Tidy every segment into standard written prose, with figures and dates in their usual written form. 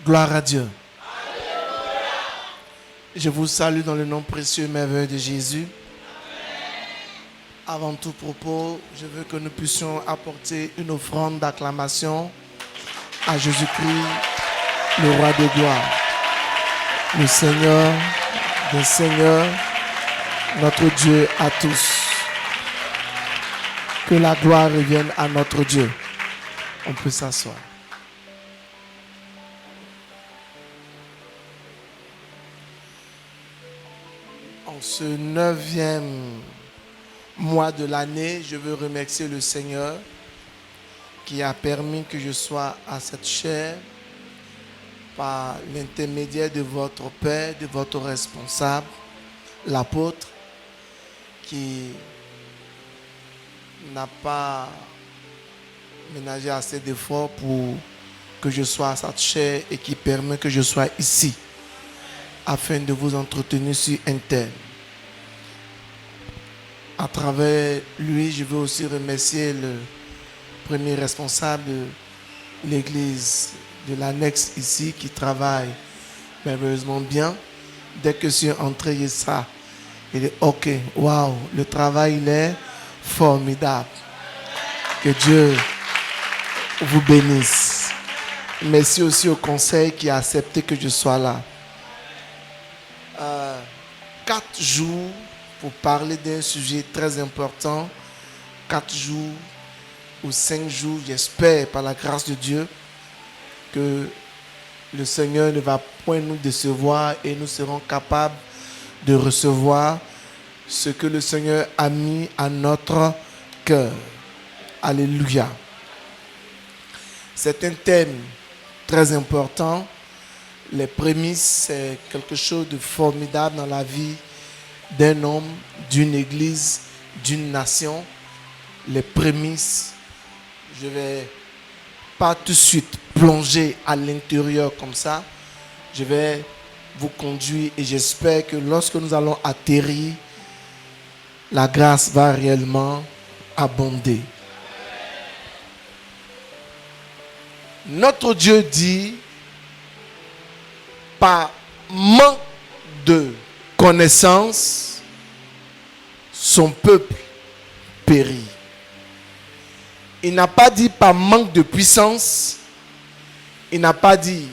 Gloire à Dieu. Je vous salue dans le nom précieux et merveilleux de Jésus. Avant tout propos, je veux que nous puissions apporter une offrande d'acclamation à Jésus-Christ, le roi de gloire, le Seigneur des seigneurs, notre Dieu à tous. Que la gloire revienne à notre Dieu. On peut s'asseoir. En ce 9e mois de l'année, je veux remercier le Seigneur qui a permis que je sois à cette chaire par l'intermédiaire de votre Père, de votre responsable, l'apôtre, qui n'a pas ménagé assez d'efforts pour que je sois à cette chaire et qui permet que je sois ici afin de vous entretenir sur un thème. À travers lui, je veux aussi remercier le premier responsable de l'église de l'annexe ici qui travaille merveilleusement bien. Dès que je suis entré, il ça. Il est OK, waouh, le travail il est formidable. Que Dieu vous bénisse. Merci aussi au conseil qui a accepté que je sois là. 4 jours pour parler d'un sujet très important. 4 jours ou 5 jours, j'espère par la grâce de Dieu que le Seigneur ne va point nous décevoir et nous serons capables de recevoir ce que le Seigneur a mis à notre cœur. Alléluia. C'est un thème très important. Les prémices, c'est quelque chose de formidable dans la vie d'un homme, d'une église, d'une nation. Les prémices, je ne vais pas tout de suite plonger à l'intérieur comme ça. Je vais vous conduire et j'espère que lorsque nous allons atterrir, la grâce va réellement abonder. Notre Dieu dit, par manque de connaissance, son peuple périt. Il n'a pas dit par manque de puissance, il n'a pas dit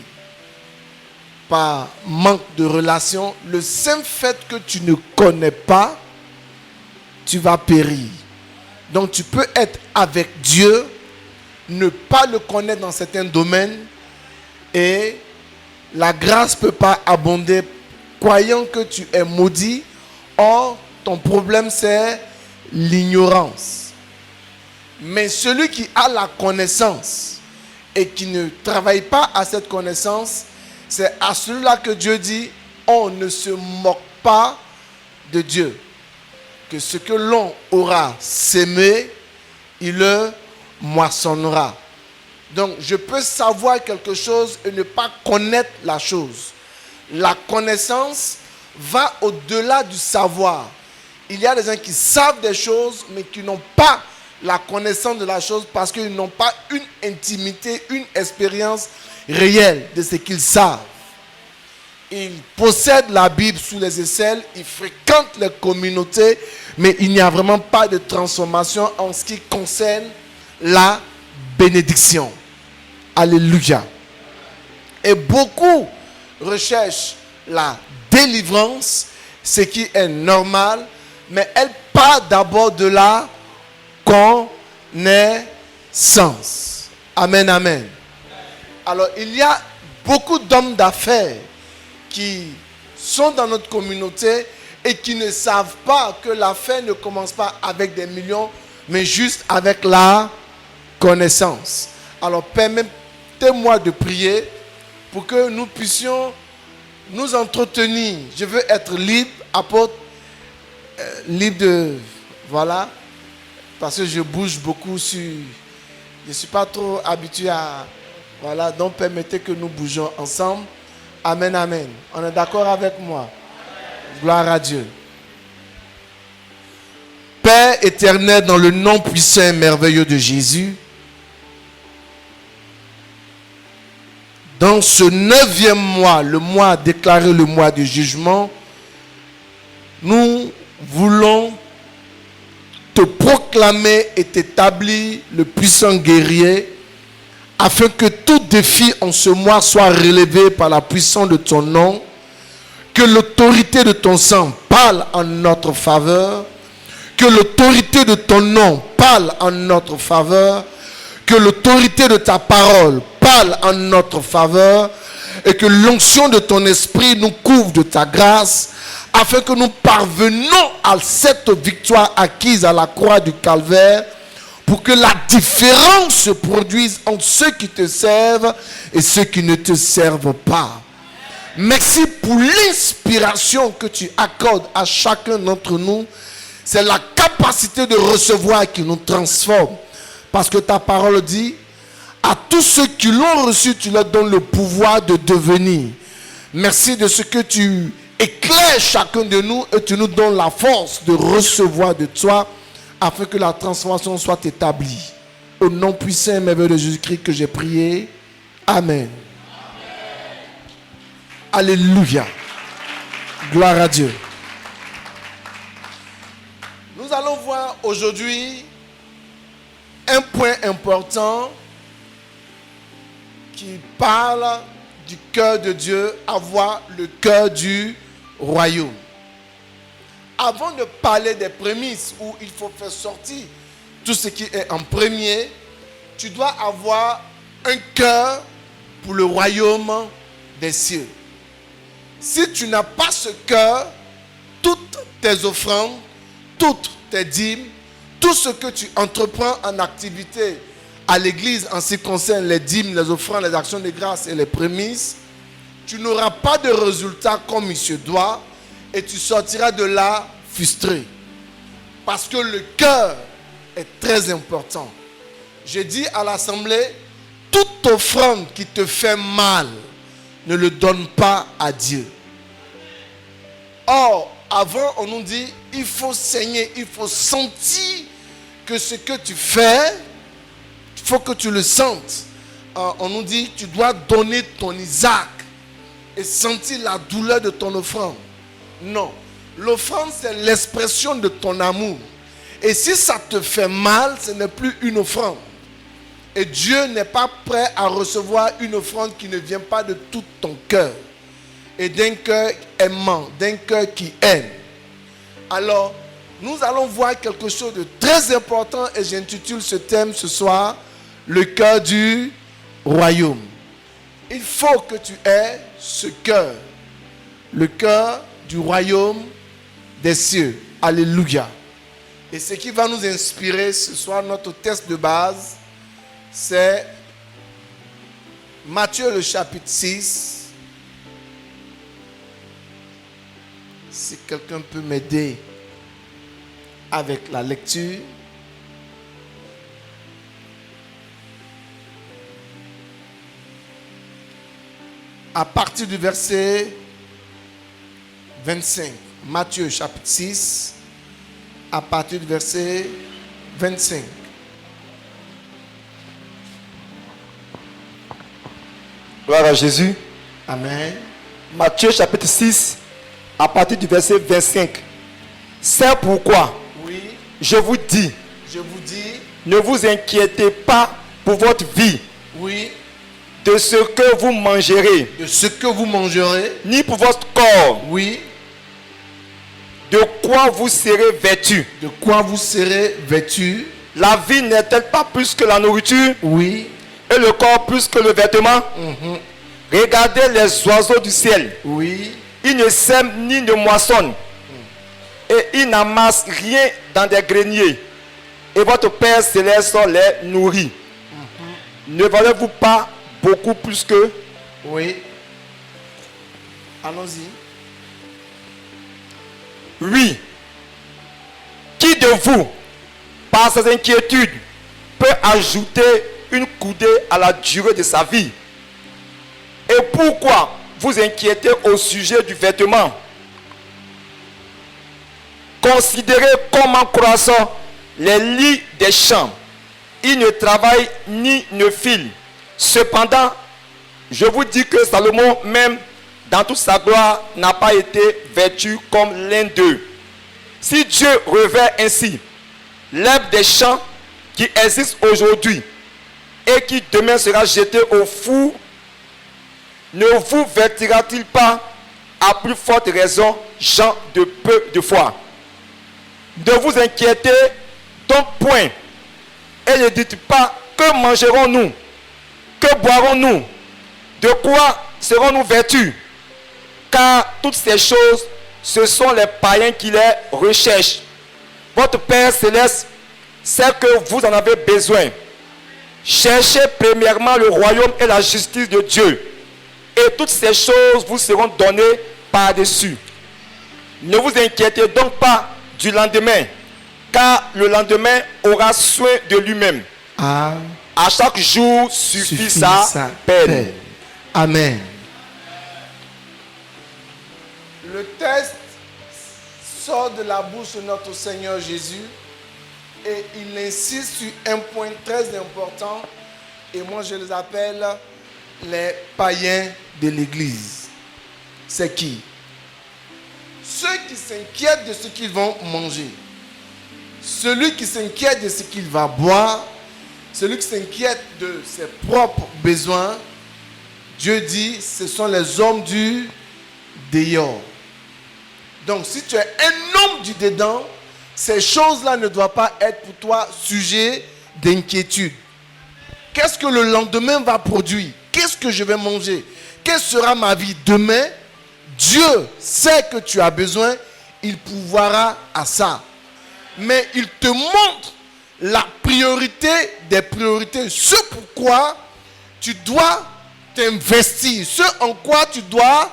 par manque de relation. Le simple fait que tu ne connais pas, tu vas périr. Donc tu peux être avec Dieu, ne pas le connaître dans certains domaines et la grâce ne peut pas abonder croyant que tu es maudit. Or, ton problème c'est l'ignorance. Mais celui qui a la connaissance et qui ne travaille pas à cette connaissance, c'est à celui-là que Dieu dit, on ne se moque pas de Dieu. Que ce que l'on aura sémé, il le moissonnera. Donc, je peux savoir quelque chose et ne pas connaître la chose. La connaissance va au-delà du savoir. Il y a des gens qui savent des choses, mais qui n'ont pas la connaissance de la chose parce qu'ils n'ont pas une intimité, une expérience réelle de ce qu'ils savent. Ils possèdent la Bible sous les aisselles, ils fréquentent les communautés, mais il n'y a vraiment pas de transformation en ce qui concerne la bénédiction. Alléluia. Et beaucoup recherchent la délivrance, ce qui est normal, mais elle part d'abord de la connaissance. Amen, amen. Alors, il y a beaucoup d'hommes d'affaires qui sont dans notre communauté et qui ne savent pas que l'affaire ne commence pas avec des millions, mais juste avec la connaissance. Alors, permettez-moi de prier pour que nous puissions nous entretenir. Je veux être libre, apôtre, libre de... Voilà. Parce que je bouge beaucoup sur... Je ne suis pas trop habitué à... Voilà. Donc, permettez que nous bougeons ensemble. Amen, amen. On est d'accord avec moi? Amen. Gloire à Dieu. Père éternel, dans le nom puissant et merveilleux de Jésus, Dans ce 9e mois, le mois déclaré le mois du jugement, nous voulons te proclamer et t'établir le puissant guerrier, afin que tout défi en ce mois soit relevé par la puissance de ton nom, que l'autorité de ton sang parle en notre faveur, que l'autorité de ton nom parle en notre faveur, que l'autorité de ta parole parle en notre faveur, et que l'onction de ton esprit nous couvre de ta grâce, afin que nous parvenons à cette victoire acquise à la croix du Calvaire, pour que la différence se produise entre ceux qui te servent et ceux qui ne te servent pas. Merci pour l'inspiration que tu accordes à chacun d'entre nous. C'est la capacité de recevoir qui nous transforme. Parce que ta parole dit, à tous ceux qui l'ont reçu, tu leur donnes le pouvoir de devenir. Merci de ce que tu éclaires chacun de nous et tu nous donnes la force de recevoir de toi, afin que la transformation soit établie. Au nom puissant et merveilleux de Jésus-Christ que j'ai prié. Amen. Alléluia. Gloire à Dieu. Nous allons voir aujourd'hui un point important qui parle du cœur de Dieu, avoir le cœur du royaume. Avant de parler des prémices où il faut faire sortir tout ce qui est en premier, tu dois avoir un cœur pour le royaume des cieux. Si tu n'as pas ce cœur, toutes tes offrandes, toutes tes dîmes, tout ce que tu entreprends en activité à l'église en ce qui concerne les dîmes, les offrandes, les actions de grâce et les prémices, tu n'auras pas de résultat comme il se doit et tu sortiras de là frustré. Parce que le cœur est très important. J'ai dit à l'assemblée, toute offrande qui te fait mal, ne le donne pas à Dieu. Or, avant, on nous dit, il faut saigner, il faut sentir que ce que tu fais, il faut que tu le sentes. On nous dit, tu dois donner ton Isaac et sentir la douleur de ton offrande. Non, l'offrande, c'est l'expression de ton amour. Et si ça te fait mal, ce n'est plus une offrande. Et Dieu n'est pas prêt à recevoir une offrande qui ne vient pas de tout ton cœur. Et d'un cœur aimant, d'un cœur qui aime. Alors, nous allons voir quelque chose de très important et j'intitule ce thème ce soir, le cœur du royaume. Il faut que tu aies ce cœur, le cœur du royaume des cieux. Alléluia. Et ce qui va nous inspirer ce soir, notre texte de base, c'est Matthieu le chapitre 6. Si quelqu'un peut m'aider avec la lecture. À partir du verset 25. Matthieu chapitre 6. À partir du verset 25. Gloire à Jésus. Amen. Matthieu chapitre 6, à partir du verset 25. C'est pourquoi, Oui, je vous dis, ne vous inquiétez pas pour votre vie, oui, de ce que vous mangerez, de ce que vous mangerez, ni pour votre corps, oui, de quoi vous serez vêtu. de quoi vous serez vêtus, La vie n'est-elle pas plus que la nourriture, oui, et le corps plus que le vêtement? Regardez les oiseaux du ciel. oui, Ils ne sèment ni ne moissonnent. Et ils n'amassent rien dans des greniers. Et votre Père céleste les nourrit. Ne valez-vous pas beaucoup plus que... oui. Allons-y. Oui. Qui de vous, par ses inquiétudes, peut ajouter une coudée à la durée de sa vie? Et pourquoi vous inquiétez au sujet du vêtement? Considérez comment croissent les lits des champs. Ils ne travaillent ni ne filent. Cependant, Je vous dis que Salomon, même dans toute sa gloire, n'a pas été vêtu comme l'un d'eux. Si Dieu revêt ainsi l'herbe des champs qui existe aujourd'hui et qui demain sera jetée au four, ne vous vêtira-t-il pas à plus forte raison, gens de peu de foi? Ne vous inquiétez donc point et ne dites pas: que mangerons-nous? Que boirons-nous? De quoi serons-nous vêtus? Car toutes ces choses, ce sont les païens qui les recherchent. Votre Père Céleste sait que vous en avez besoin. Cherchez premièrement le royaume et la justice de Dieu, et toutes ces choses vous seront données par-dessus. Ne vous inquiétez donc pas du lendemain, car le lendemain aura soin de lui-même. À chaque jour suffit sa peine. Amen. Le texte sort de la bouche de notre Seigneur Jésus et il insiste sur un point très important, et moi je les appelle les païens de l'église. C'est qui? Ceux qui s'inquiètent de ce qu'ils vont manger, celui qui s'inquiète de ce qu'il va boire, celui qui s'inquiète de ses propres besoins. Dieu dit, ce sont les hommes du dehors. Donc si tu es un homme du dedans, ces choses-là ne doivent pas être pour toi sujet d'inquiétude. Qu'est-ce que le lendemain va produire? Qu'est-ce que je vais manger? Quelle sera ma vie demain? Dieu sait que tu as besoin, il pourvoira à ça. Mais il te montre la priorité des priorités. Ce pourquoi tu dois t'investir. Ce en quoi tu dois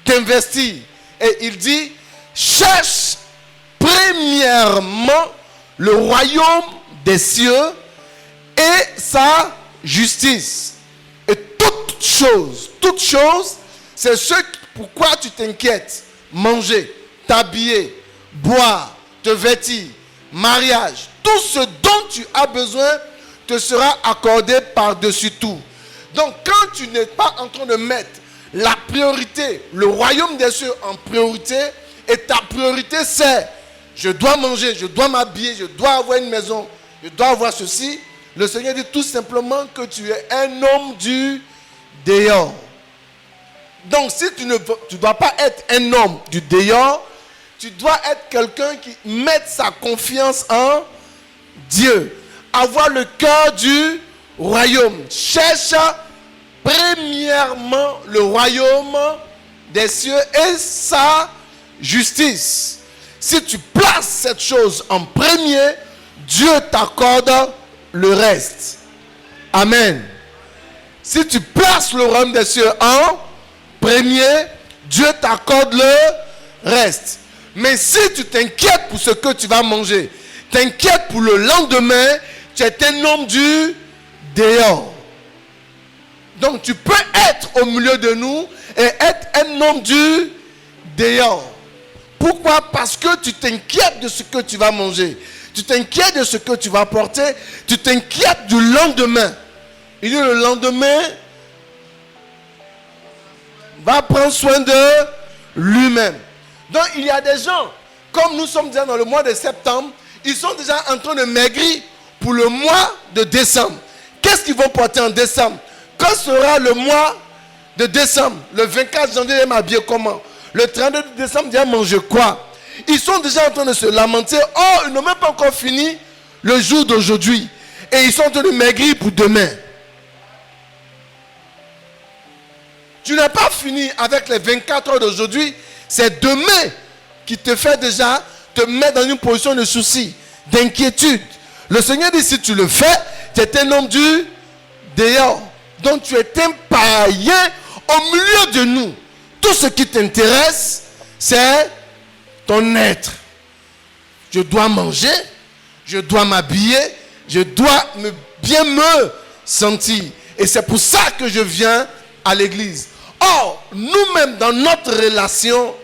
t'investir. Et il dit, cherche premièrement le royaume des cieux et sa justice. Et toute chose, c'est ce pourquoi tu t'inquiètes. Manger, t'habiller, boire, te vêtir, mariage, tout ce dont tu as besoin te sera accordé par-dessus tout. Donc quand tu n'es pas en train de mettre la priorité, le royaume des cieux en priorité, et ta priorité c'est je dois manger, je dois m'habiller, je dois avoir une maison, je dois avoir ceci, le Seigneur dit tout simplement que tu es un homme du dehors. Donc si tu ne dois pas être un homme du dehors, tu dois être quelqu'un qui met sa confiance en Dieu. Avoir le cœur du royaume. Cherche premièrement le royaume des cieux et sa justice. Si tu places cette chose en premier, Dieu t'accorde le reste. Amen. Si tu places le royaume des cieux en premier, Dieu t'accorde le reste. Mais si tu t'inquiètes pour ce que tu vas manger, t'inquiètes pour le lendemain, tu es un homme du dehors. Donc tu peux être au milieu de nous et être un homme du dehors. Pourquoi? Parce que tu t'inquiètes de ce que tu vas manger. Tu t'inquiètes de ce que tu vas porter. Tu t'inquiètes du lendemain. Il dit le lendemain va prendre soin de lui-même. Donc il y a des gens, comme nous sommes déjà dans le mois de septembre, ils sont déjà en train de maigrir pour le mois de décembre. Qu'est-ce qu'ils vont porter en décembre? Quand sera le mois de décembre? Le 24 janvier, ils vont m'habiller comment? Le 32 décembre, ils vont manger quoi? Ils sont déjà en train de se lamenter. Oh, ils n'ont même pas encore fini le jour d'aujourd'hui. Et ils sont en train de maigrir pour demain. Tu n'as pas fini avec les 24 heures d'aujourd'hui. C'est demain qui te fait déjà te mettre dans une position de souci, d'inquiétude. Le Seigneur dit, si tu le fais, tu es un homme du dehors. Donc tu es un païen au milieu de nous. Tout ce qui t'intéresse, c'est ton être. Je dois manger, je dois m'habiller, je dois bien me sentir. Et c'est pour ça que je viens à l'église. Or, nous-mêmes, dans notre relation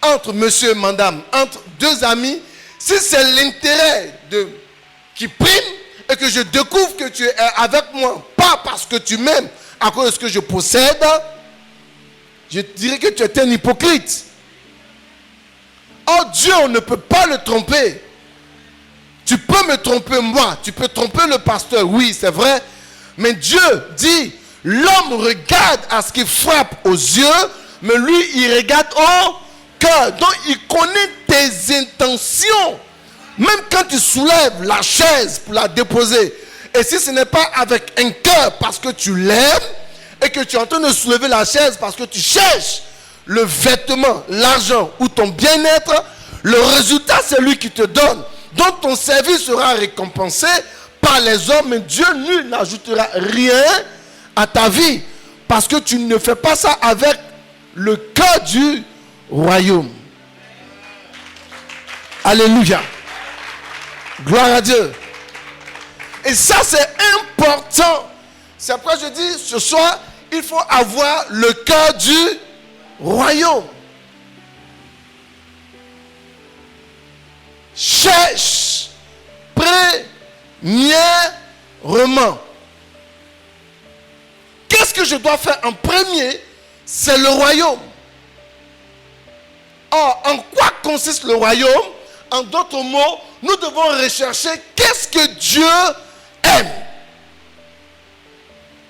entre monsieur et madame, entre deux amis, si c'est l'intérêt qui prime et que je découvre que tu es avec moi, pas parce que tu m'aimes à cause de ce que je possède, je dirais que tu es un hypocrite. Or, Dieu, on ne peut pas le tromper. Tu peux me tromper moi, tu peux tromper le pasteur, oui, c'est vrai. Mais Dieu dit, l'homme regarde à ce qui frappe aux yeux, mais lui, il regarde au cœur. Donc, il connaît tes intentions. Même quand tu soulèves la chaise pour la déposer, et si ce n'est pas avec un cœur parce que tu l'aimes, et que tu es en train de soulever la chaise parce que tu cherches le vêtement, l'argent ou ton bien-être, le résultat, c'est lui qui te donne. Donc ton service sera récompensé par les hommes, mais Dieu nul n'ajoutera rien à ta vie. Parce que tu ne fais pas ça avec le cœur du royaume. Alléluia. Gloire à Dieu. Et ça, c'est important. C'est pourquoi je dis, ce soir, il faut avoir le cœur du royaume. Cherche premièrement. Qu'est-ce que je dois faire en premier? C'est le royaume. Or, en quoi consiste le royaume? En d'autres mots, nous devons rechercher qu'est-ce que Dieu aime.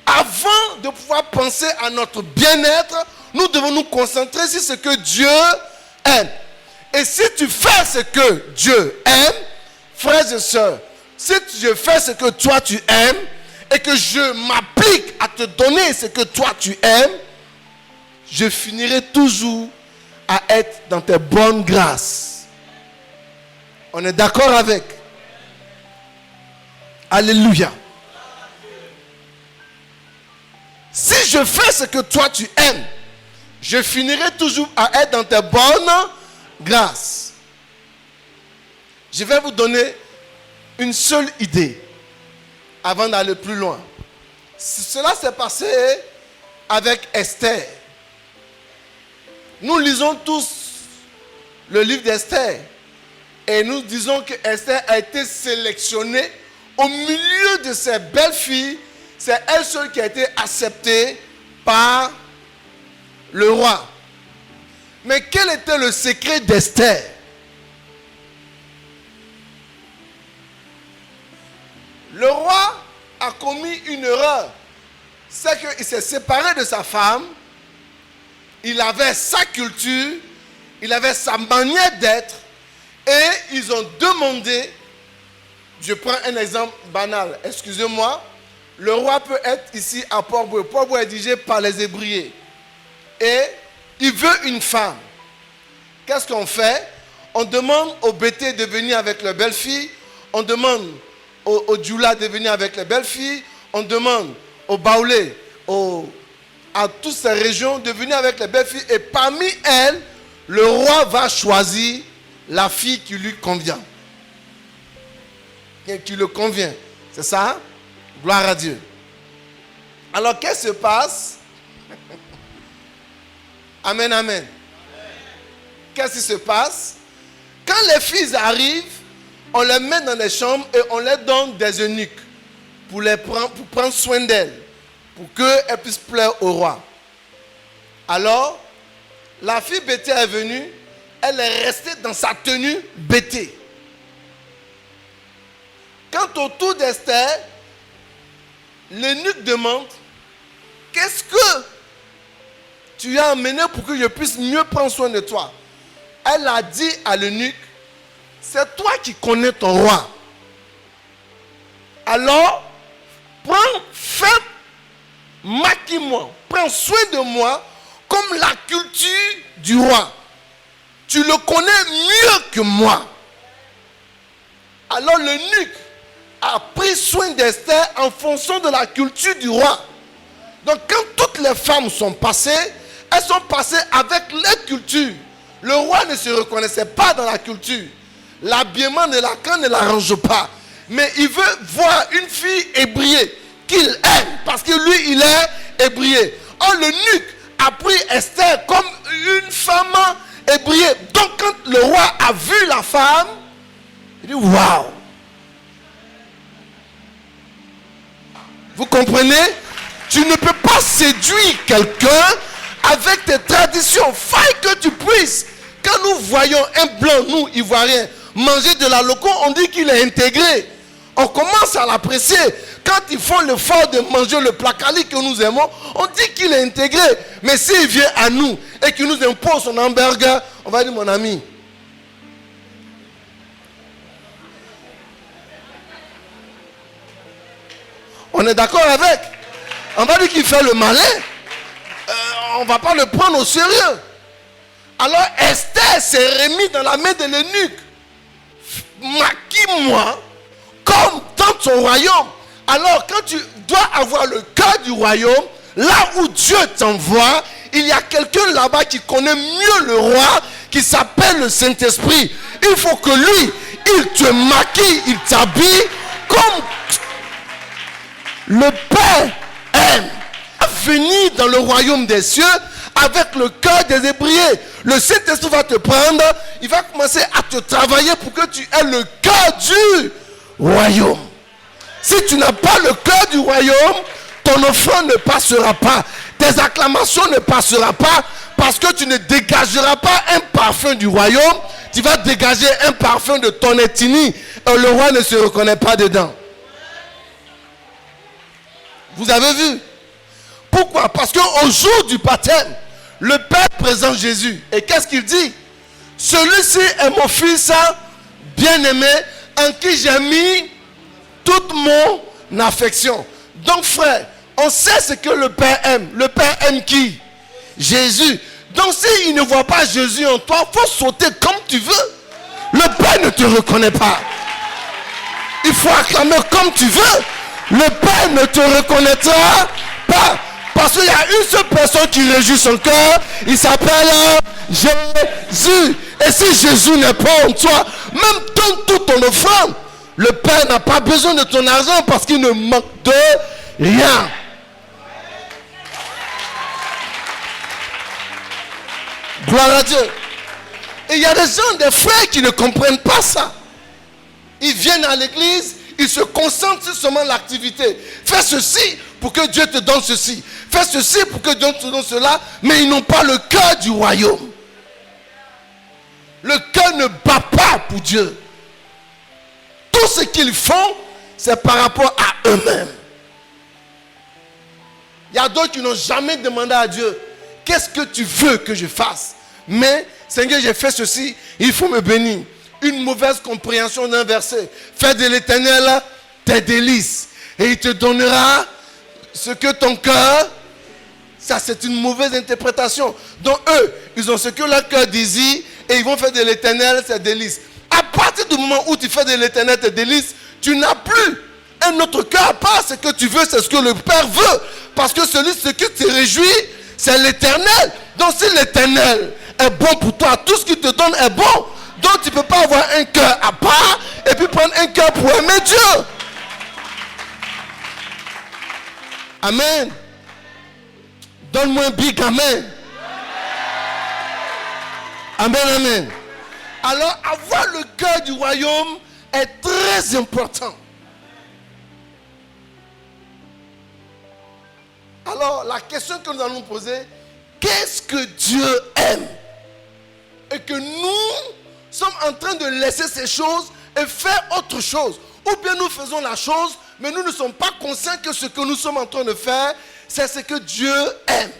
Avant de pouvoir penser à notre bien-être, nous devons nous concentrer sur ce que Dieu aime. Et si tu fais ce que Dieu aime, frères et sœurs, si je fais ce que toi tu aimes, et que je m'applique à te donner ce que toi tu aimes, je finirai toujours à être dans tes bonnes grâces. On est d'accord avec? Alléluia. Si je fais ce que toi tu aimes, je finirai toujours à être dans tes bonnes grâces. Je vais vous donner une seule idée avant d'aller plus loin. Cela s'est passé avec Esther. Nous lisons tous le livre d'Esther et nous disons que Esther a été sélectionnée au milieu de ses belles filles. C'est elle seule qui a été acceptée par le roi. Mais quel était le secret d'Esther? Le roi a commis une erreur. C'est qu'il s'est séparé de sa femme. Il avait sa culture. Il avait sa manière d'être. Et ils ont demandé, je prends un exemple banal, excusez-moi, le roi peut être ici à Port-Boué. Port-Boué est dirigé par les Hébriers. Et il veut une femme. Qu'est-ce qu'on fait? On demande au Bété de venir avec leur belle-fille. On demande au Djoula de venir avec les belles-filles. On demande au Baoulé, à toutes ces régions de venir avec les belles-filles. Et parmi elles, le roi va choisir la fille qui lui convient. Qui le convient. C'est ça? Gloire à Dieu. Alors, qu'est-ce qui se passe? Amen, amen. Qu'est-ce qui se passe? Quand les filles arrivent, on les met dans les chambres et on les donne des eunuques pour prendre soin d'elles, pour qu'elles puissent plaire au roi. Alors, la fille Bété est venue, elle est restée dans sa tenue Bété. Quand autour d'Esther, l'eunuque demande, qu'est-ce que tu as amené pour que je puisse mieux prendre soin de toi? Elle a dit à l'eunuque, c'est toi qui connais ton roi. Alors, maquille-moi, prends soin de moi comme la culture du roi. Tu le connais mieux que moi. Alors l'eunuque a pris soin d'Esther en fonction de la culture du roi. Donc quand toutes les femmes sont passées, elles sont passées avec leur culture. Le roi ne se reconnaissait pas dans la culture. L'habillement de Lacan ne l'arrange pas. Mais il veut voir une fille ébriée qu'il aime parce que lui il est ébrié. Or l'eunuque a pris Esther comme une femme ébriée. Donc quand le roi a vu la femme, il dit waouh. Vous comprenez? Tu ne peux pas séduire quelqu'un avec tes traditions. Faille que tu puisses. Quand nous voyons un blanc, nous, Ivoiriens, manger de la loco, on dit qu'il est intégré. On commence à l'apprécier. Quand ils font l'effort de manger le placali que nous aimons, on dit qu'il est intégré. Mais s'il vient à nous et qu'il nous impose son hamburger, on va dire, mon ami, on est d'accord avec. On va dire qu'il fait le malin. On ne va pas le prendre au sérieux. Alors Esther s'est remise dans la main de l'eunuque. Maquille-moi comme dans ton royaume. Alors quand tu dois avoir le cœur du royaume, là où Dieu t'envoie, il y a quelqu'un là-bas qui connaît mieux le roi, qui s'appelle le Saint-Esprit. Il faut que lui, il te maquille, il t'habille comme le Père aime à venir dans le royaume des cieux avec le cœur des ébriés. Le Saint-Esprit va te prendre, il va commencer à te travailler pour que tu aies le cœur du royaume. Si tu n'as pas le cœur du royaume, ton offrande ne passera pas. Tes acclamations ne passeront pas parce que tu ne dégageras pas un parfum du royaume. Tu vas dégager un parfum de ton ethnie et le roi ne se reconnaît pas dedans. Vous avez vu? Pourquoi? Parce qu'au jour du baptême, le Père présente Jésus. Et qu'est-ce qu'il dit? Celui-ci est mon fils bien-aimé en qui j'ai mis toute mon affection. Donc frère, on sait ce que le Père aime. Le Père aime qui? Jésus. Donc s'il ne voit pas Jésus en toi, il faut sauter comme tu veux. Le Père ne te reconnaît pas. Il faut acclamer comme tu veux. Le Père ne te reconnaîtra pas. Parce qu'il y a une seule personne qui réjouit son cœur. Il s'appelle Jésus. Et si Jésus n'est pas en toi, même donne tout ton offrande. Le Père n'a pas besoin de ton argent parce qu'il ne manque de rien. Gloire à Dieu. Et il y a des gens, des frères qui ne comprennent pas ça. Ils viennent à l'église, ils se concentrent sur seulement l'activité. Fais ceci pour que Dieu te donne ceci. Fais ceci pour que Dieu te donne cela. Mais ils n'ont pas le cœur du royaume. Le cœur ne bat pas pour Dieu. Tout ce qu'ils font, c'est par rapport à eux-mêmes. Il y a d'autres qui n'ont jamais demandé à Dieu, qu'est-ce que tu veux que je fasse? Mais, Seigneur, j'ai fait ceci, il faut me bénir. Une mauvaise compréhension d'un verset. Fais de l'Éternel tes délices. Et il te donnera ce que ton cœur... Ça, c'est une mauvaise interprétation. Donc, eux, ils ont ce que leur cœur désire et ils vont faire de l'Éternel ses délices. À partir du moment où tu fais de l'Éternel tes délices, tu n'as plus un autre cœur à part. Ce que tu veux, c'est ce que le Père veut. Parce que ce qui te réjouit, c'est l'Éternel. Donc, si l'Éternel est bon pour toi, tout ce qu'il te donne est bon. Donc, tu ne peux pas avoir un cœur à part et puis prendre un cœur pour aimer Dieu. Amen. Donne-moi un big amen. Amen, amen. Alors, avoir le cœur du royaume est très important. Alors, la question que nous allons poser, qu'est-ce que Dieu aime? Et que nous sommes en train de laisser ces choses et faire autre chose. Ou bien nous faisons la chose, mais nous ne sommes pas conscients que ce que nous sommes en train de faire, c'est ce que Dieu aime.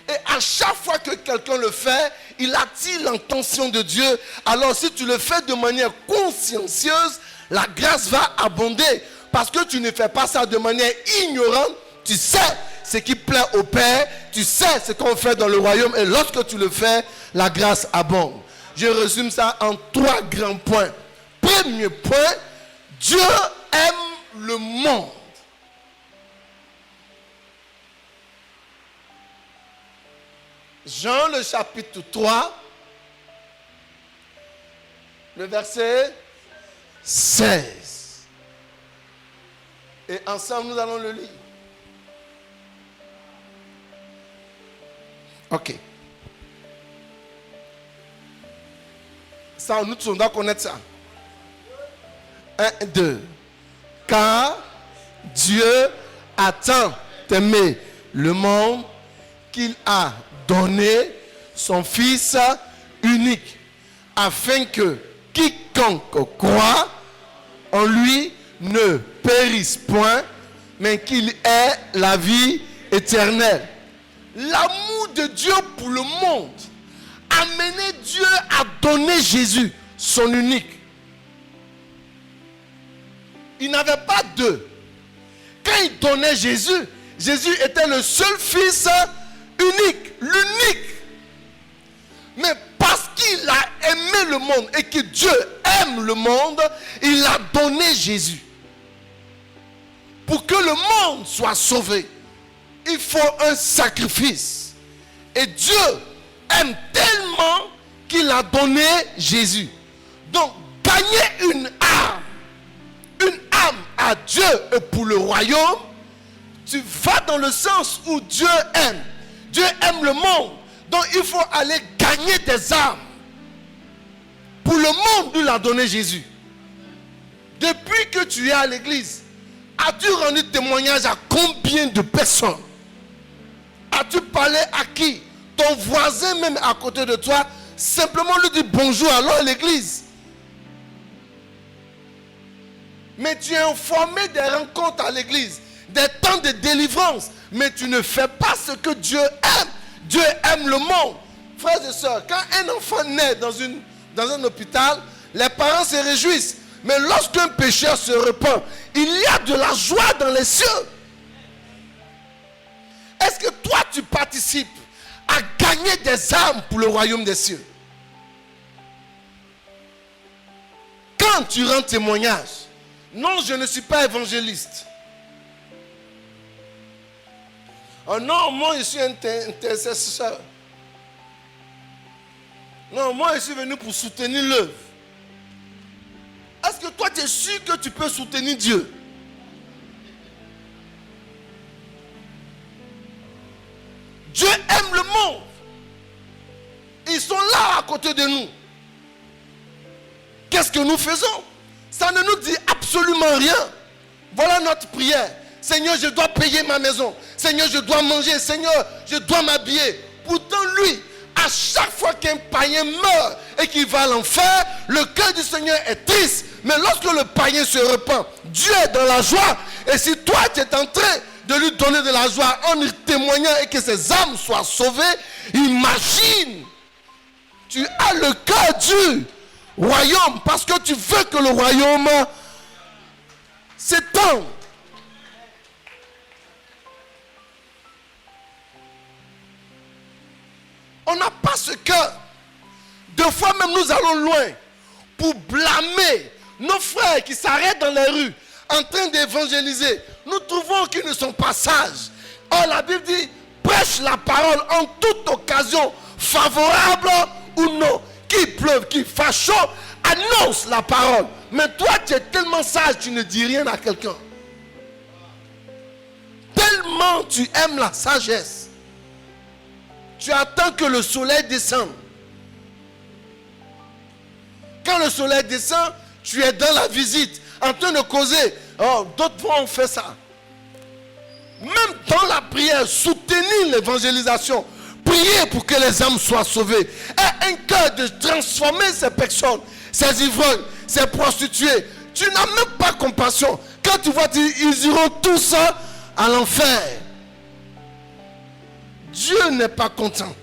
Et à chaque fois que quelqu'un le fait, il attire l'attention de Dieu. Alors si tu le fais de manière consciencieuse, la grâce va abonder. Parce que tu ne fais pas ça de manière ignorante. Tu sais ce qui plaît au Père. Tu sais ce qu'on fait dans le royaume. Et lorsque tu le fais, la grâce abonde. Je résume ça en 3 grands points. Premier point, Dieu aime le monde. Jean le chapitre 3, le verset 16. Et ensemble nous allons le lire. Ok. Ça, nous tous on doit connaître ça. 1, 2. Car Dieu a tant aimé le monde qu'il a donné son Fils unique, afin que quiconque croit en lui ne périsse point, mais qu'il ait la vie éternelle. L'amour de Dieu pour le monde a mené Dieu à donner Jésus, son unique. Il n'avait pas deux. Quand il donnait Jésus, Jésus était le seul Fils unique, l'unique. Mais parce qu'il a aimé le monde et que Dieu aime le monde, il a donné Jésus. Pour que le monde soit sauvé, il faut un sacrifice. Et Dieu aime tellement qu'il a donné Jésus. Donc, gagner une âme à Dieu et pour le royaume, tu vas dans le sens où Dieu aime. Dieu aime le monde. Donc, il faut aller gagner des âmes. Pour le monde, il a donné Jésus. Depuis que tu es à l'église, as-tu rendu témoignage à combien de personnes? As-tu parlé à qui? Ton voisin même à côté de toi, simplement lui dit bonjour, alors l'église. Mais tu es informé des rencontres à l'église, des temps de délivrance, mais tu ne fais pas ce que Dieu aime. Dieu aime le monde. Frères et sœurs, quand un enfant naît dans un hôpital, les parents se réjouissent. Mais lorsqu'un pécheur se repent, il y a de la joie dans les cieux. Est-ce que toi tu participes à gagner des âmes pour le royaume des cieux? Quand tu rends témoignage, non, je ne suis pas évangéliste. Oh non, moi je suis intercesseur. Non, moi je suis venu pour soutenir l'œuvre. Est-ce que toi tu es sûr que tu peux soutenir Dieu? Dieu aime le monde. Ils sont là à côté de nous. Qu'est-ce que nous faisons? Ça ne nous dit absolument rien. Voilà notre prière. Seigneur, je dois payer ma maison. Seigneur, je dois manger. Seigneur, je dois m'habiller. Pourtant, lui, à chaque fois qu'un païen meurt et qu'il va à l'enfer, le cœur du Seigneur est triste. Mais lorsque le païen se repent, Dieu est dans la joie. Et si toi, tu es en train de lui donner de la joie en lui témoignant et que ses âmes soient sauvées, imagine, tu as le cœur du royaume parce que tu veux que le royaume s'étende. On n'a pas ce cœur. Deux fois même nous allons loin pour blâmer nos frères qui s'arrêtent dans les rues en train d'évangéliser. Nous trouvons qu'ils ne sont pas sages. Or la Bible dit, prêche la parole en toute occasion, favorable ou non. Qu'il pleuve, qu'il fasse chaud, annonce la parole. Mais toi tu es tellement sage, tu ne dis rien à quelqu'un. Tellement tu aimes la sagesse. Tu attends que le soleil descende. Quand le soleil descend, tu es dans la visite, en train de causer. Oh, d'autres fois on fait ça. Même dans la prière, soutenir l'évangélisation. Prier pour que les âmes soient sauvées. Et un cœur de transformer ces personnes, ces ivrognes, ces prostituées. Tu n'as même pas compassion. Quand tu vois, ils iront tous à l'enfer. Dieu n'est pas content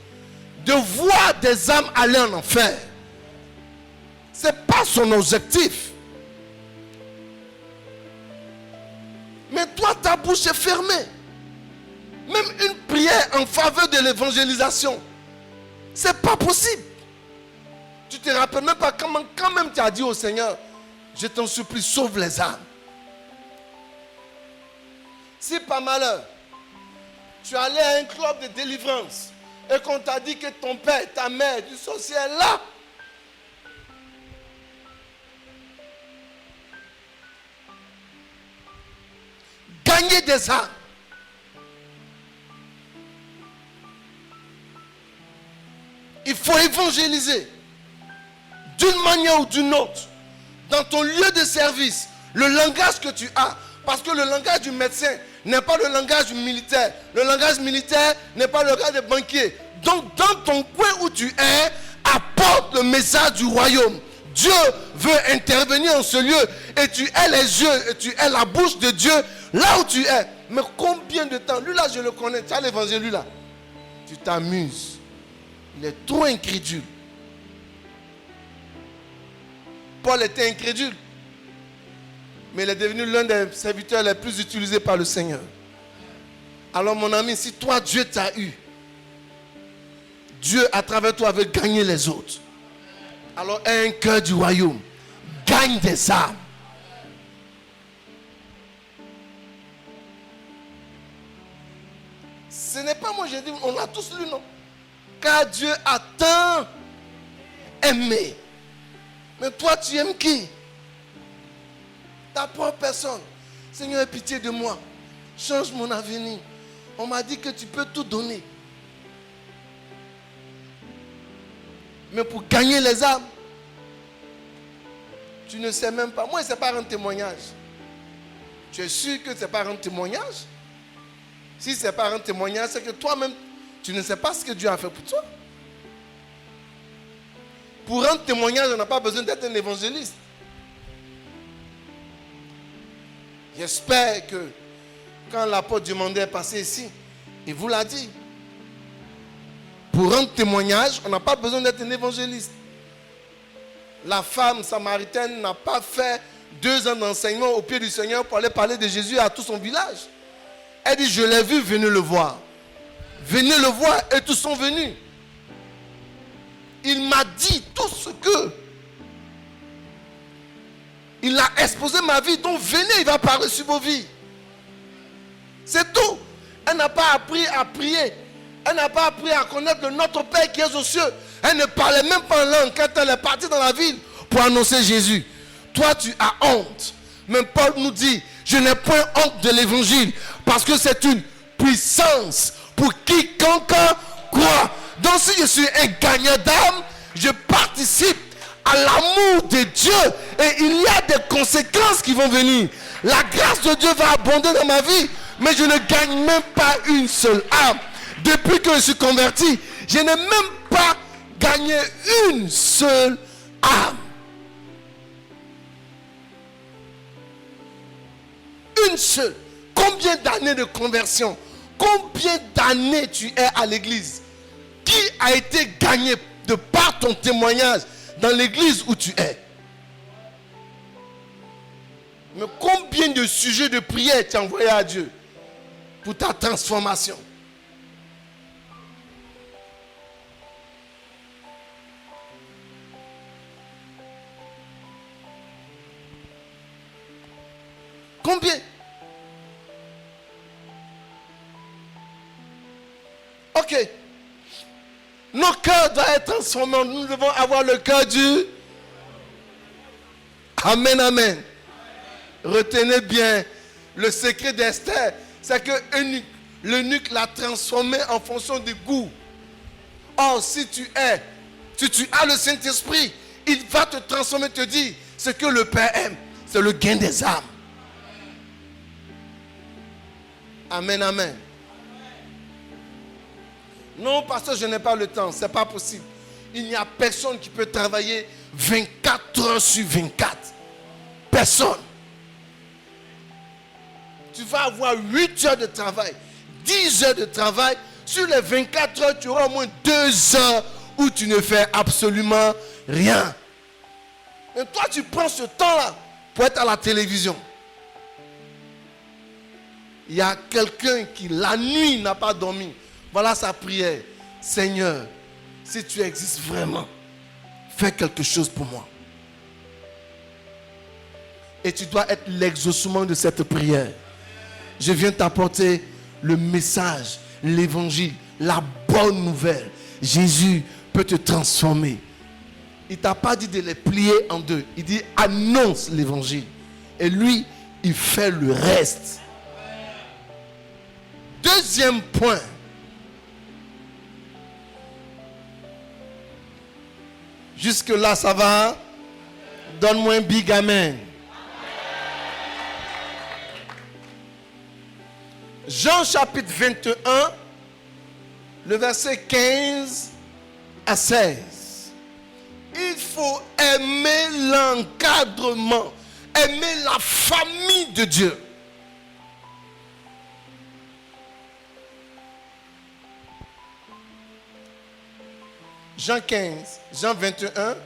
de voir des âmes aller en enfer. Ce n'est pas son objectif. Mais toi, ta bouche est fermée. Même une prière en faveur de l'évangélisation, c'est pas possible. Tu te rappelles même pas quand même tu as dit au Seigneur, je t'en supplie, sauve les âmes. Si par malheur, tu allais à un club de délivrance et qu'on t'a dit que ton père, ta mère, du sorcier est là. Gagner des âmes. Il faut évangéliser d'une manière ou d'une autre. Dans ton lieu de service, le langage que tu as, parce que le langage du médecin n'est pas le langage militaire. Le langage militaire n'est pas le langage des banquiers. Donc, dans ton coin où tu es, apporte le message du royaume. Dieu veut intervenir en ce lieu. Et tu es les yeux, et tu es la bouche de Dieu là où tu es. Mais combien de temps? Lui là, je le connais. Tu as l'évangile, lui là. Tu t'amuses. Il est trop incrédule. Paul était incrédule. Mais il est devenu l'un des serviteurs les plus utilisés par le Seigneur. Alors mon ami, si toi Dieu t'a eu, Dieu à travers toi veut gagner les autres. Alors aie un cœur du royaume. Gagne des âmes. Ce n'est pas moi, j'ai dit, on l'a tous lu, non? Car Dieu a tant aimé. Mais toi, tu aimes qui? Ta propre personne. Seigneur, aie pitié de moi. Change mon avenir. On m'a dit que tu peux tout donner. Mais pour gagner les âmes, tu ne sais même pas. Moi, ce n'est pas un témoignage. Tu es sûr que ce n'est pas un témoignage? Si ce n'est pas un témoignage, c'est que toi-même, tu ne sais pas ce que Dieu a fait pour toi. Pour un témoignage, on n'a pas besoin d'être un évangéliste. J'espère que quand l'apôtre demandait de passer ici, il vous l'a dit. Pour un témoignage, on n'a pas besoin d'être un évangéliste. La femme samaritaine n'a pas fait 2 ans d'enseignement au pied du Seigneur pour aller parler de Jésus à tout son village. Elle dit, je l'ai vu, venez le voir. Venez le voir et tous sont venus. Il m'a dit tout ce que il a exposé ma vie. Donc venez, il va parler sur vos vies. C'est tout. Elle n'a pas appris à prier. Elle n'a pas appris à connaître notre Père qui est aux cieux. Elle ne parlait même pas en langue quand elle est partie dans la ville pour annoncer Jésus. Toi, tu as honte. Mais Paul nous dit, je n'ai point honte de l'évangile parce que c'est une puissance pour quiconque croit. Donc si je suis un gagnant d'âme, je participe à l'amour de Dieu et il y a des conséquences qui vont venir. La grâce de Dieu va abonder dans ma vie, mais je ne gagne même pas une seule âme. Depuis que je suis converti, je n'ai même pas gagné une seule âme. Une seule. Combien d'années de conversion? Combien d'années tu es à l'église? Qui a été gagné de par ton témoignage dans l'église où tu es? Mais combien de sujets de prière tu as envoyé à Dieu pour ta transformation? Combien? Ok. Nos cœurs doivent être transformés. Nous devons avoir le cœur du... Amen, amen. Retenez bien, le secret d'Esther, c'est que l'eunuque l'a transformé en fonction du goût. Or, si tu as le Saint-Esprit, il va te transformer, te dire ce que le Père aime, c'est le gain des âmes. Amen, amen. Non, pasteur, je n'ai pas le temps. Ce n'est pas possible. Il n'y a personne qui peut travailler 24 heures sur 24. Personne. Tu vas avoir 8 heures de travail, 10 heures de travail. Sur les 24 heures, tu auras au moins 2 heures où tu ne fais absolument rien. Et toi, tu prends ce temps-là pour être à la télévision. Il y a quelqu'un qui, la nuit, n'a pas dormi. Voilà sa prière. Seigneur, si tu existes vraiment, fais quelque chose pour moi. Et tu dois être l'exaucement de cette prière. Je viens t'apporter le message, l'évangile, la bonne nouvelle. Jésus peut te transformer. Il ne t'a pas dit de les plier en deux. Il dit annonce l'évangile. Et lui, il fait le reste. Deuxième point. Jusque-là, ça va? Donne-moi un big amen. Jean chapitre 21, le verset 15 à 16. Il faut aimer l'encadrement, aimer la famille de Dieu. Jean 21,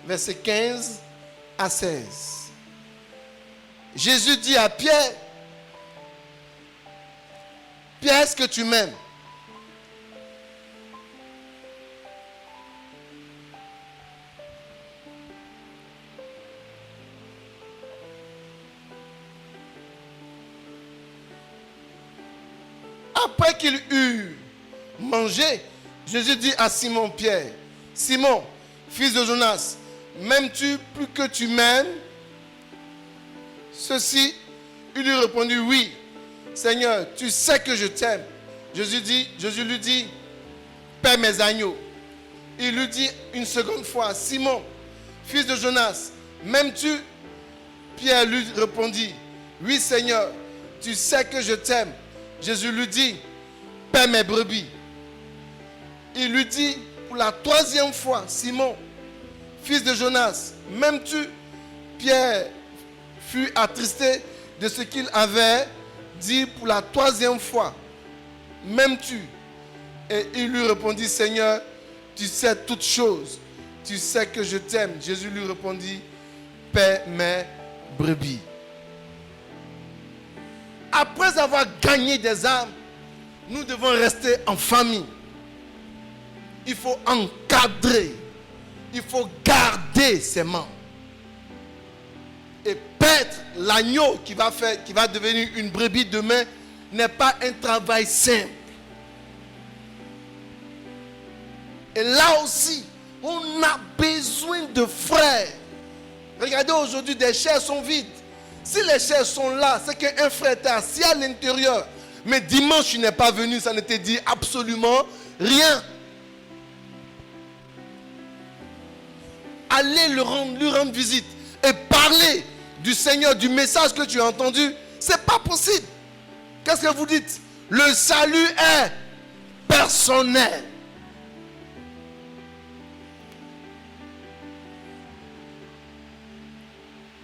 verset 15 à 16. Jésus dit à Pierre, Pierre, est-ce que tu m'aimes? Après qu'il eut mangé, Jésus dit à Simon Pierre, Simon, fils de Jonas, m'aimes-tu plus que tu m'aimes? Ceci, il lui répondit, oui, Seigneur, tu sais que je t'aime. Jésus lui dit, paie mes agneaux. Il lui dit une seconde fois, Simon, fils de Jonas, m'aimes-tu? Pierre lui répondit, oui, Seigneur, tu sais que je t'aime. Jésus lui dit, paie mes brebis. Il lui dit pour la troisième fois, Simon, fils de Jonas, m'aimes-tu? Pierre fut attristé de ce qu'il avait dit pour la troisième fois, m'aimes-tu? Et il lui répondit, Seigneur, tu sais toutes choses, tu sais que je t'aime. Jésus lui répondit, paie mes brebis. Après avoir gagné des âmes, nous devons rester en famille. Il faut encadrer. Il faut garder ses membres. Et paître l'agneau qui va devenir une brebis demain n'est pas un travail simple. Et là aussi, on a besoin de frères. Regardez aujourd'hui, des chairs sont vides. Si les chairs sont là, c'est qu'un frère était assis à l'intérieur. Mais dimanche, il n'est pas venu, ça ne te dit absolument rien. Allez lui rendre visite et parler du Seigneur, du message que tu as entendu. C'est pas possible. Qu'est-ce que vous dites? Le salut est personnel.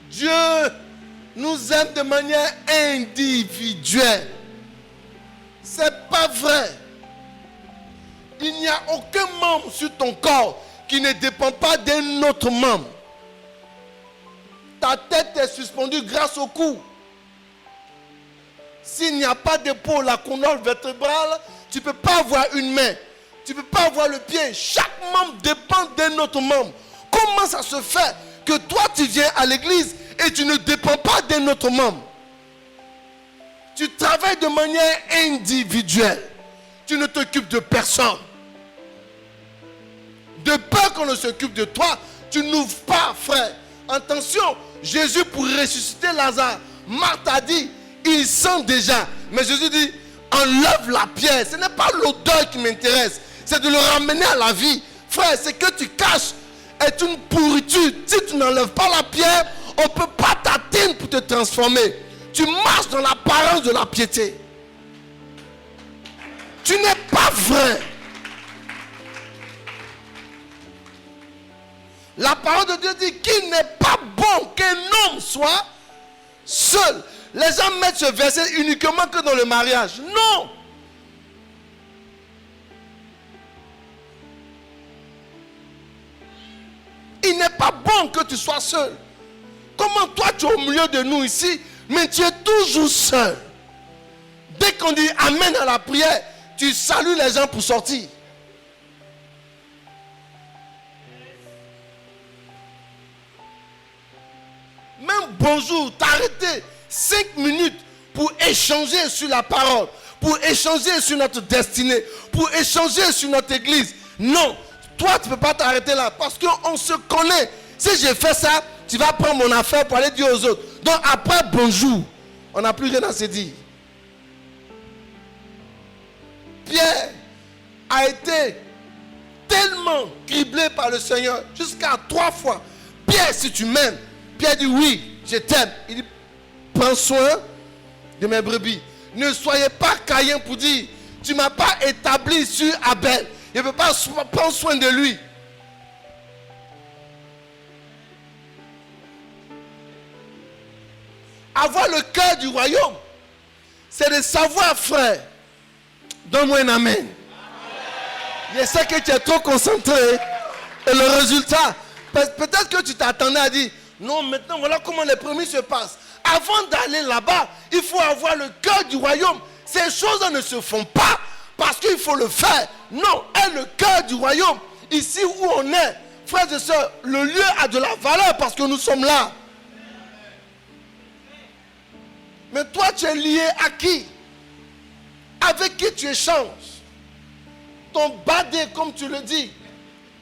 Dieu nous aime de manière individuelle. C'est pas vrai. Il n'y a aucun membre sur ton corps qui ne dépend pas d'un autre membre. Ta tête est suspendue grâce au cou. S'il n'y a pas d'épaule, la colonne vertébrale, tu ne peux pas avoir une main. Tu ne peux pas avoir le pied. Chaque membre dépend d'un autre membre. Comment ça se fait que toi tu viens à l'église et tu ne dépends pas d'un autre membre? Tu travailles de manière individuelle. Tu ne t'occupes de personne. De peur qu'on ne s'occupe de toi, tu n'ouvres pas, frère. Attention, Jésus pour ressusciter Lazare, Marthe a dit, il sent déjà. Mais Jésus dit, enlève la pierre. Ce n'est pas l'odeur qui m'intéresse, c'est de le ramener à la vie. Frère, ce que tu caches est une pourriture. Si tu n'enlèves pas la pierre, on ne peut pas t'atteindre pour te transformer. Tu marches dans l'apparence de la piété. Tu n'es pas vrai. La parole de Dieu dit qu'il n'est pas bon qu'un homme soit seul. Les gens mettent ce verset uniquement que dans le mariage. Non. Il n'est pas bon que tu sois seul. Comment toi tu es au milieu de nous ici, mais tu es toujours seul. Dès qu'on dit amen à la prière, tu salues les gens pour sortir. Même bonjour, t'arrêter 5 minutes pour échanger sur la parole, pour échanger sur notre destinée, pour échanger sur notre église. Non, toi tu ne peux pas t'arrêter là parce qu'on se connaît. Si j'ai fait ça, tu vas prendre mon affaire pour aller dire aux autres. Donc après bonjour, on n'a plus rien à se dire. Pierre a été tellement criblé par le Seigneur jusqu'à 3 fois. Pierre, si tu m'aimes. Pierre dit oui, je t'aime. Il dit prends soin de mes brebis. Ne soyez pas Caïn pour dire, tu ne m'as pas établi sur Abel. Je ne veux pas prendre soin de lui. Avoir le cœur du royaume, c'est de savoir, frère. Donne-moi un amen. Je sais que tu es trop concentré. Et le résultat, peut-être que tu t'attendais à dire, non, maintenant voilà comment les premiers se passent. Avant d'aller là-bas, il faut avoir le cœur du royaume. Ces choses ne se font pas parce qu'il faut le faire. Non, est le cœur du royaume. Ici où on est, frères et sœurs, le lieu a de la valeur parce que nous sommes là. Mais toi, tu es lié à qui? Avec qui tu échanges? Ton badé, comme tu le dis.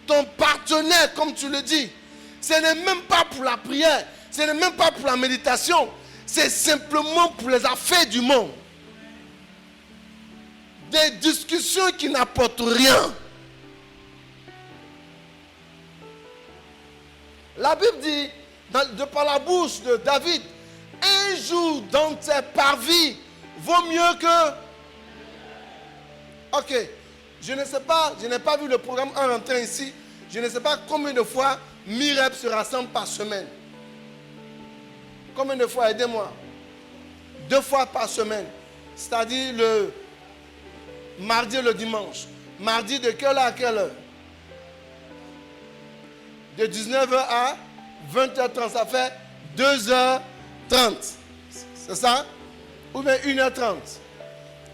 Ton partenaire, comme tu le dis. Ce n'est même pas pour la prière. Ce n'est même pas pour la méditation. C'est simplement pour les affaires du monde. Des discussions qui n'apportent rien. La Bible dit, de par la bouche de David, un jour dans tes parvis vaut mieux que... Ok, je ne sais pas, je n'ai pas vu le programme en rentrant ici. Je ne sais pas combien de fois Mireb se rassemble par semaine. Combien de fois, aidez-moi. 2 fois par semaine. C'est-à-dire le mardi et le dimanche. Mardi de quelle heure à quelle heure? De 19h à 20h30. Ça fait 2h30. C'est ça? Ou bien 1h30.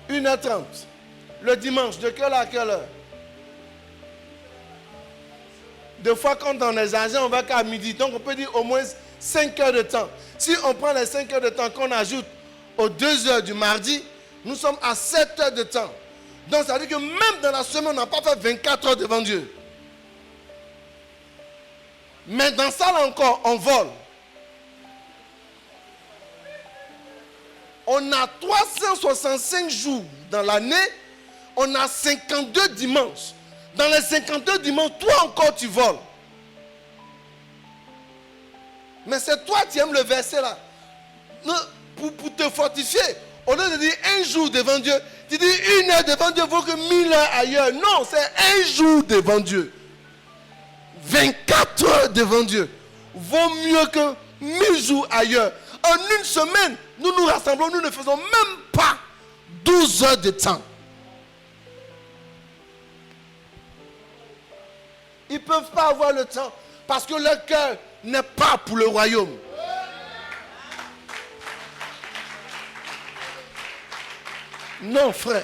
1h30. Le dimanche, de quelle heure à quelle heure? Des fois, quand on est âgé, on va qu'à midi. Donc, on peut dire au moins 5 heures de temps. Si on prend les 5 heures de temps qu'on ajoute aux 2 heures du mardi, nous sommes à 7 heures de temps. Donc, ça veut dire que même dans la semaine, on n'a pas fait 24 heures devant Dieu. Mais dans ça, là encore, on vole. On a 365 jours dans l'année. On a 52 dimanches. Dans les 52 dimanches, toi encore tu voles. Mais c'est toi qui aimes le verset là. Pour te fortifier. Au lieu de dire un jour devant Dieu, tu dis 1 heure devant Dieu vaut que 1000 heures ailleurs. Non, c'est un jour devant Dieu. 24 heures devant Dieu vaut mieux que 1000 jours ailleurs. En une semaine, nous nous rassemblons, nous ne faisons même pas 12 heures de temps. Ils ne peuvent pas avoir le temps parce que leur cœur n'est pas pour le royaume. Non, frère.